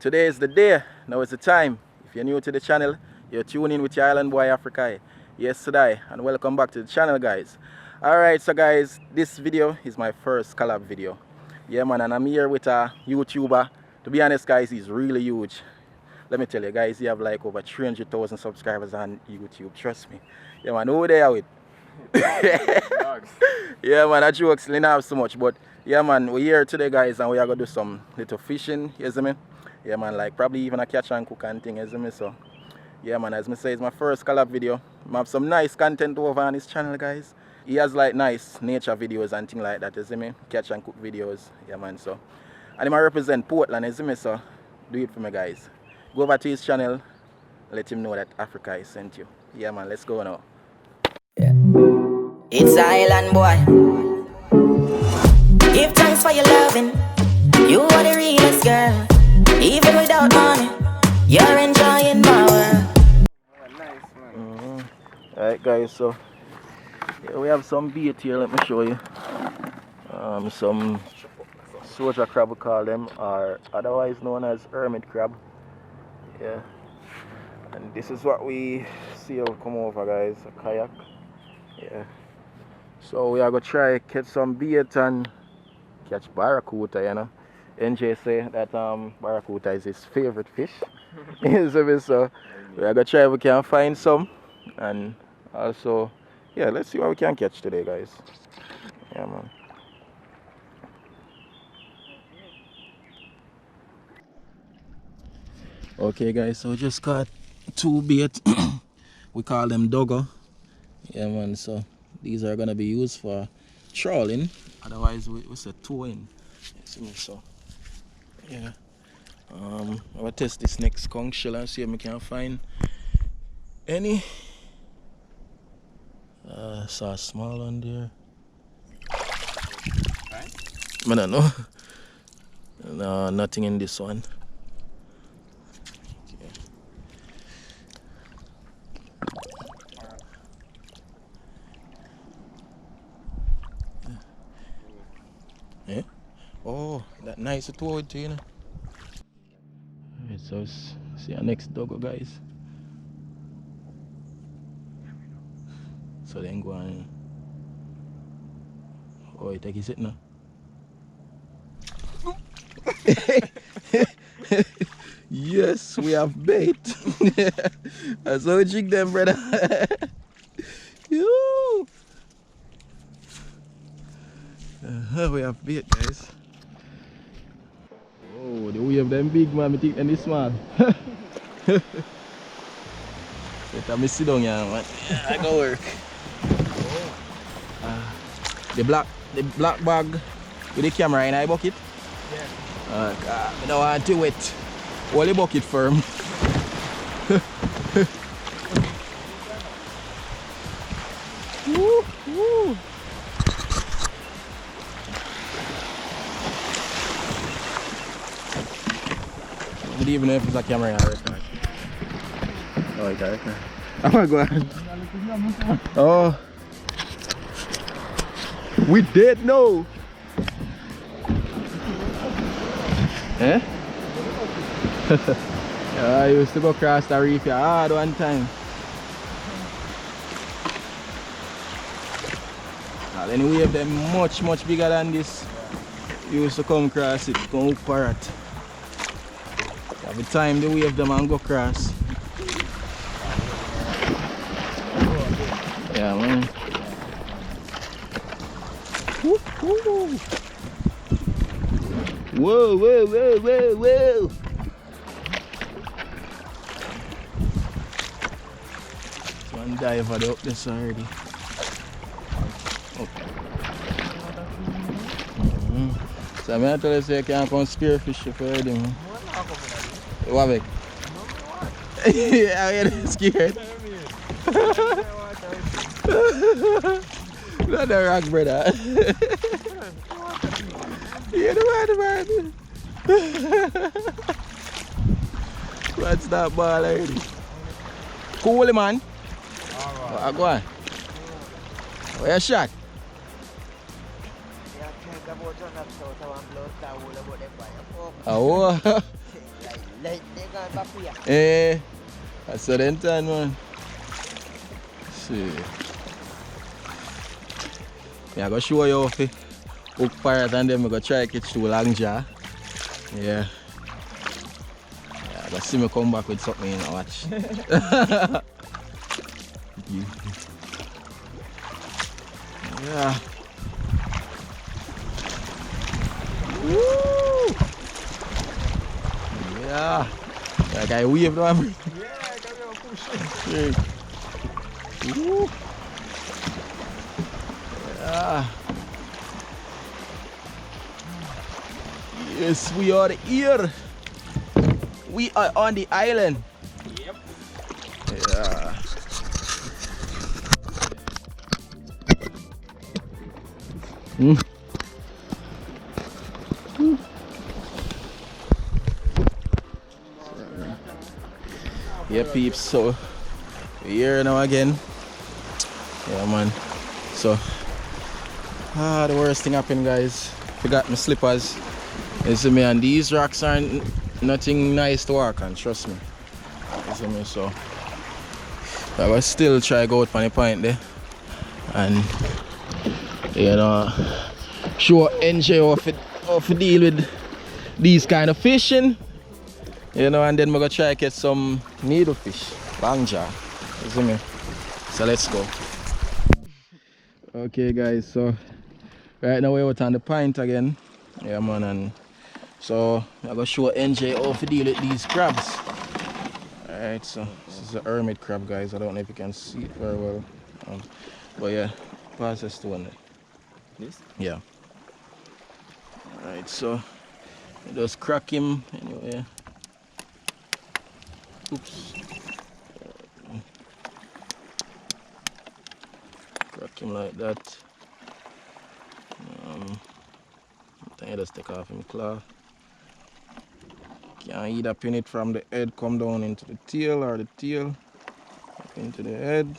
Today is the day. Now is the time. If you're new to the channel, you're tuning in with your island boy Africa. Yes, today, and welcome back to the channel, guys. Alright, so guys, this video is my first collab video. Yeah, man, and I'm here with a YouTuber. To be honest, guys, he's really huge. Let me tell you, guys, he have like over 300,000 subscribers on YouTube. Trust me. Yeah, man, who they are with? Yeah, man, I jokes didn't have so much, but yeah, man, we're here today, guys, and we are gonna do some little fishing. You see me? Yeah, man, like probably even a catch and cook and thing. You see me? So yeah, man, as me say, it's my first collab video. I have some nice content over on his channel, guys. He has like nice nature videos and things like that. You see me? Catch and cook videos. Yeah, man. So and he represent Portland. You see me? So do it for me, guys. Go over to his channel. Let him know that Africa is sent you. Yeah, man, let's go now. Yeah. It's island boy. Give thanks for your loving. You are the realest girl. Even without money, you're enjoying my world. Alright, guys, so yeah, we have some bait here. Let me show you. Some soldier crab, we call them, or otherwise known as hermit crab. Yeah, and this is what we see how come over, guys, a kayak. Yeah, so we are gonna try catch some bait and catch barracuda, you know. Enjay say that barracuda is his favorite fish. So we are gonna try if we can find some, and also yeah, let's see what we can catch today, guys. Yeah, man. Okay, guys, so we just caught two bait. We call them doggo. Yeah, man, so these are gonna be used for trawling, otherwise we say towing. So yeah, I'm gonna test this next conch shell and see if we can find any. Saw a small one there. Right? I don't know. No, nothing in this one. Yeah. Oh, that nice to it, you know. Alright, so let's see our next doggo, guys. So then go on. Oh, you take it now. Yes, we have bait. That's how we jig them, brother. Yoo! We have bait, guys. Oh, the wave them big, man. I think them small. Let me sit down here, man. Yeah, I go work. The black bag with the camera in I bucket. Yeah. I don't want to wet. Hold the bucket firm. Woo, woo. I don't even know if it's a camera in record. Oh, it's a record. Oh my god. Oh. We dead now. Eh? Yeah, I used to go across the reef here hard one time. Well, any wave them much bigger than this. You used to come across it, go up for it. Every time the wave them and go across. Yeah, man. Woo, woo. Whoa, whoa, whoa, whoa, whoa. One diver up this already. Okay. So I'm going to tell you so you can't come spearfish for already, man. What big? Yeah, I'm scared. Not the rock, brother. Yeah, the man. What's that ball already? Cool, man. Alright. Go on. Where you shot? Oh. Eh, that's the time, man. See. Yeah, I'm going to show you how to hook pirate and then I'm going to try to catch two long jaw. Yeah. Yeah, but see me come back with something in the watch. Yeah. Woo! Yeah. That guy waved on me. Yeah, I got a push. Woo! Yeah. Yes, we are here. We are on the island. Yep. Yeah. Yeah, peeps, so we're here now again. Yeah, man. So, the worst thing happened, guys. Forgot my slippers. You see me, and these rocks aren't nothing nice to walk on, trust me. You see me, so I will still try go out on the point there. And, you know, show Enjay how to deal with these kind of fishing. You know, and then we're gonna try to get some needlefish, long jaw. You see me? So let's go. Okay, guys, so right now we're out on the pint again. Yeah, man, and so I'm gonna show Enjay how to deal with these crabs. Alright, so this is a hermit crab, guys. I don't know if you can see it very well. But yeah, pass this to one there. This? Yeah. Alright, so just crack him anyway. Oops. Crack him like that. Then you just take off him claw. Can either pin it from the head, come down into the tail, or the tail up into the head.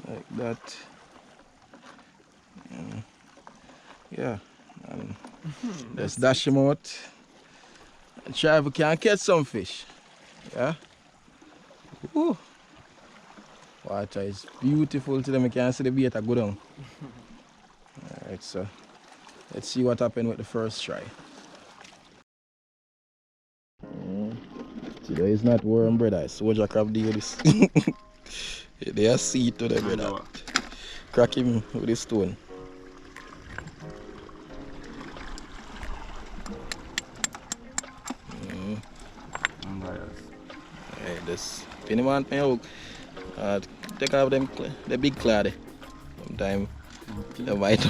Like that. Yeah. And just dash him out. And try if we can catch some fish. Yeah. Woo. Water is beautiful today. I can see the bait go down. Alright, so let's see what happened with the first try. Today is not worm, brother. It's soldier crab deal this. They are seed to the brother. Crack him with a stone. Alright, this pin him on my hook. Take off them the big clad. Sometime the white.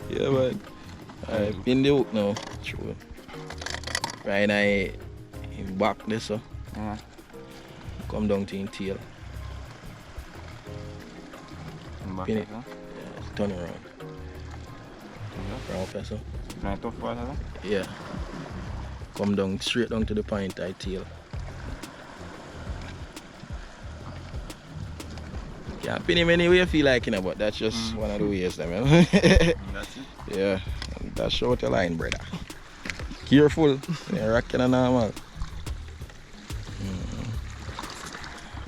Yeah, man. Alright, pin the hook now. True. Right now, in back this, so come down to his tail. Pin it. Yeah, turn around. Round first, so. Yeah. Come down, straight down to the point, I tail. Can't pin him any way you feel like, you know, but that's just one of the ways, man. That's it? Yeah, that's out your line, brother. Careful, you're rocking a normal.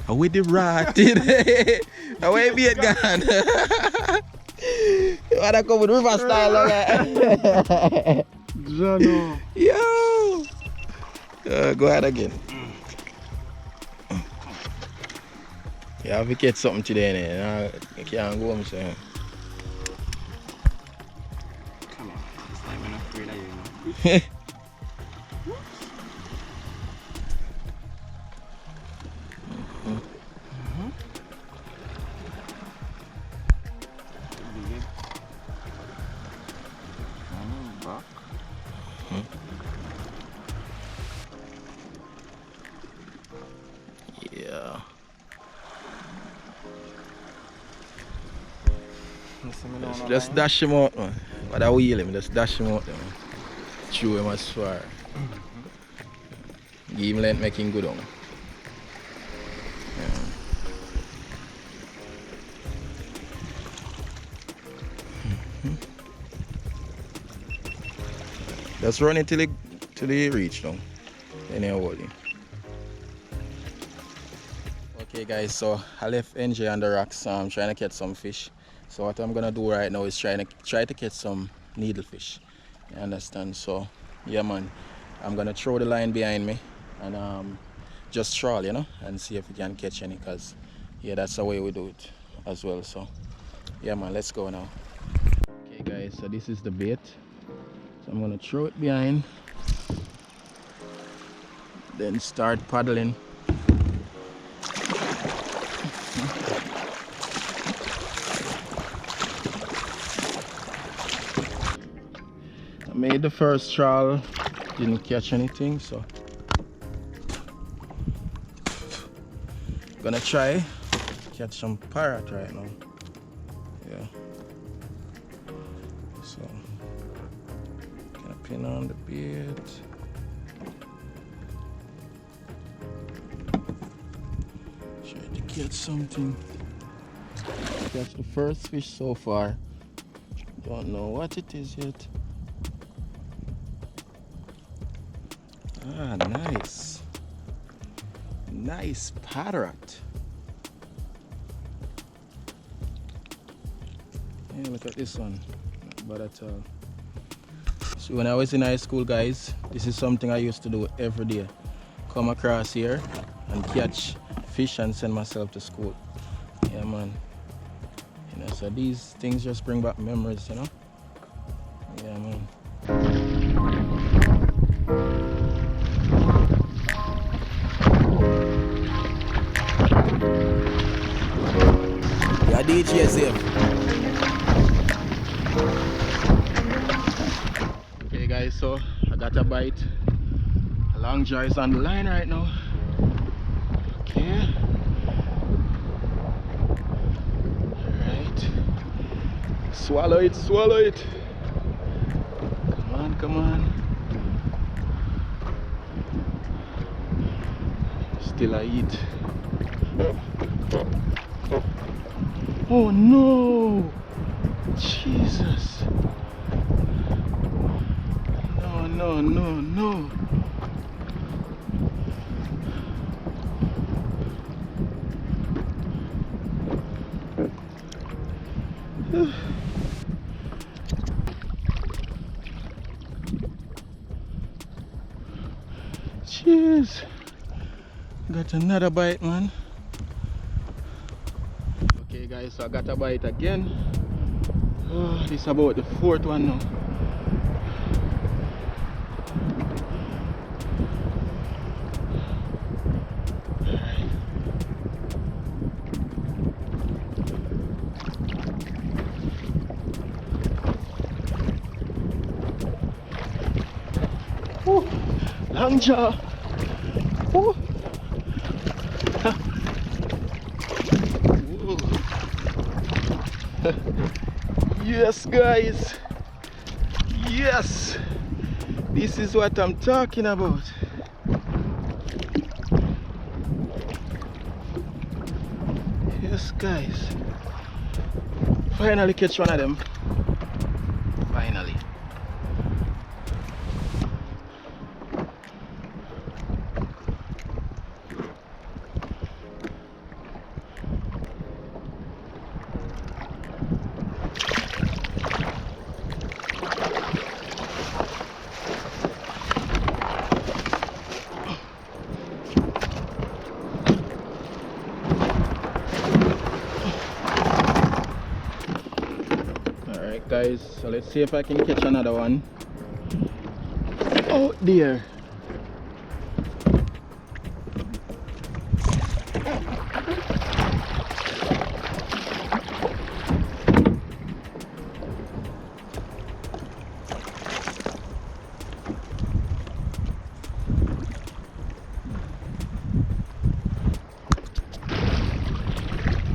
With the rock today. Away be it gone. You wanna come with river style, okay? Jono. Yo! Go ahead again. You have to get something today, man. You can't go home, so. Come on, this time I'm not afraid of you, know. Yeah. Just dash him out, man. But I wheel him, just dash him out there, man. Throw him as far. Give him length, make him go down. Yeah. Just run it till till he reach down. Then you hold him. Okay guys, so I left Enjay on the rocks trying to catch some fish. So what I'm gonna do right now is try to catch some needlefish. You understand? So yeah man, I'm gonna throw the line behind me and just trawl, you know, and see if we can catch any, cause yeah, that's the way we do it as well. So yeah man, let's go now. Okay guys, so this is the bait. So I'm gonna throw it behind, then start paddling. I made the first trawl, didn't catch anything, so gonna try catch some parrot right now. Yeah. So gonna pin on the bait. Try to catch something. Catch the first fish so far. Don't know what it is yet. Ah, nice. Nice parrot. Yeah, look at this one. Not bad at all. So when I was in high school, guys, this is something I used to do every day. Come across here and catch fish and send myself to school. Yeah, man. You know, so these things just bring back memories, you know? Yeah, man. Yeah, DJ Zim. Okay guys, so I got a bite. A long jaw is on the line right now. Okay. Alright. Swallow it, swallow it. Come on, come on. Still I eat. Oh no! Jesus! No, no, no, no! Jeez! Got another bite, man. Okay guys, so I got a bite again. Oh, this is about the fourth one now. Long jaw. Oh. Yes guys, yes, this is what I'm talking about. Yes guys, finally catch one of them. Finally. Guys, so let's see if I can catch another one. Oh dear.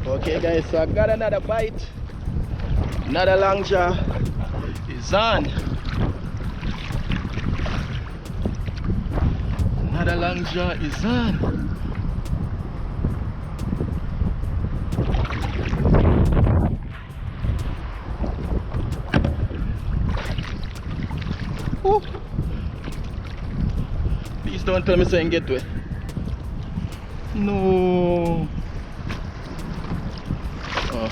Okay guys, so I got another bite. Another long jaw is on. Another long jaw is on. Ooh. Just don't tell me so I can get to it. No. Oh.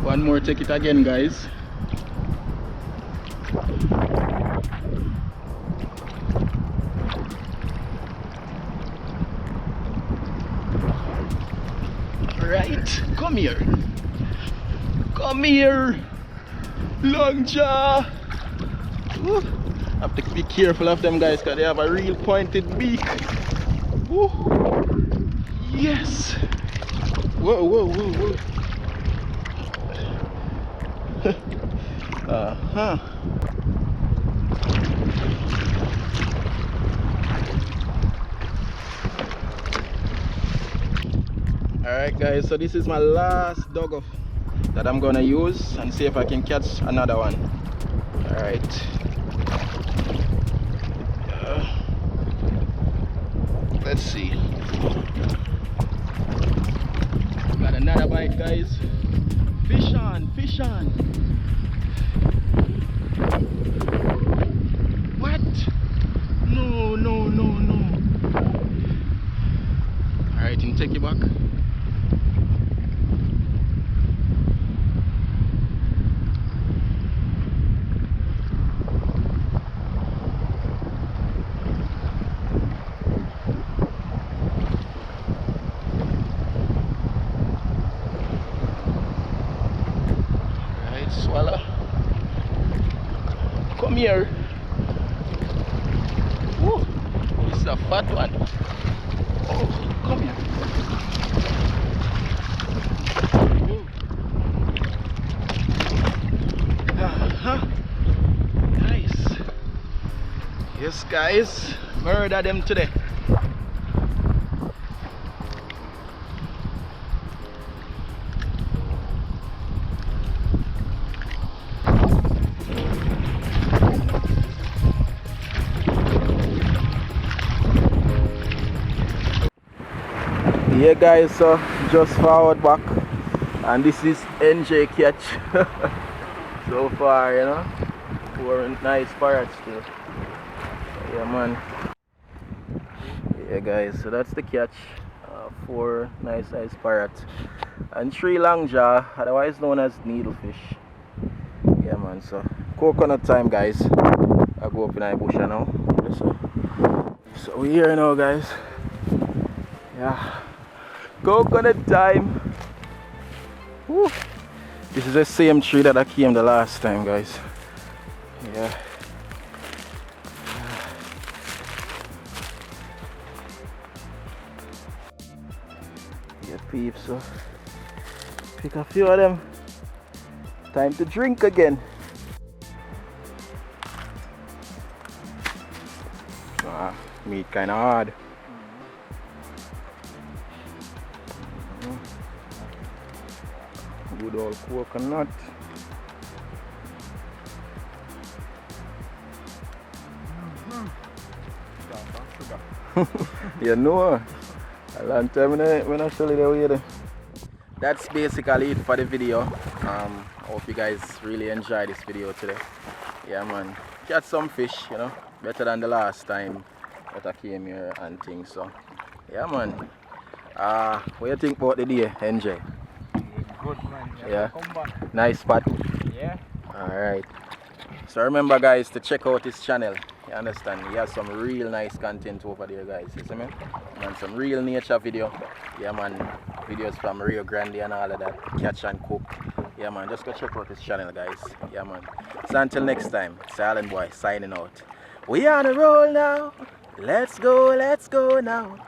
One more, take it again, guys. Right, come here. Come here. Long jaw. Ooh. I have to be careful of them guys because they have a real pointed beak. Ooh. Yes. Whoa, whoa, whoa, whoa. Uh-huh. Alright guys, so this is my last dog that I'm gonna use and see if I can catch another one. Alright. Let's see. Got another bite, guys. Fish on, fish on. What? No, no, no, no. Alright, you take it back. Swallow. Come here. Woo. This is a fat one. Oh, come here. Uh-huh. Nice. Yes, guys. Murder them today. Yeah guys, so just forward back and this is Enjay catch. So far, you know, 4 nice parrots too. Yeah man. Yeah guys, so that's the catch. 4 nice parrots and 3 long jaw, otherwise known as needlefish. Yeah man, so coconut time guys. I go up in the bush now. So we're here now guys. Yeah. Coconut time. Woo. This is the same tree that I came the last time guys. Yeah. Yeah peeps, so pick a few of them. Time to drink again. Meat kinda hard. Good old coconut. You know, a long time when I show you the way there. That's basically it for the video. Hope you guys really enjoyed this video today. Yeah man, catch some fish, you know, better than the last time that I came here and things. So yeah man, what do you think about the day, Enjay? Good man. Yeah. Come back. Nice spot. Yeah. Alright. So remember guys to check out his channel. You understand? He has some real nice content over there guys. You see me? And some real nature video. Yeah man. Videos from Rio Grande and all of that. Catch and cook. Yeah man. Just go check out his channel guys. Yeah man. So until next time. Silent Boy signing out. We on the roll now. Let's go now.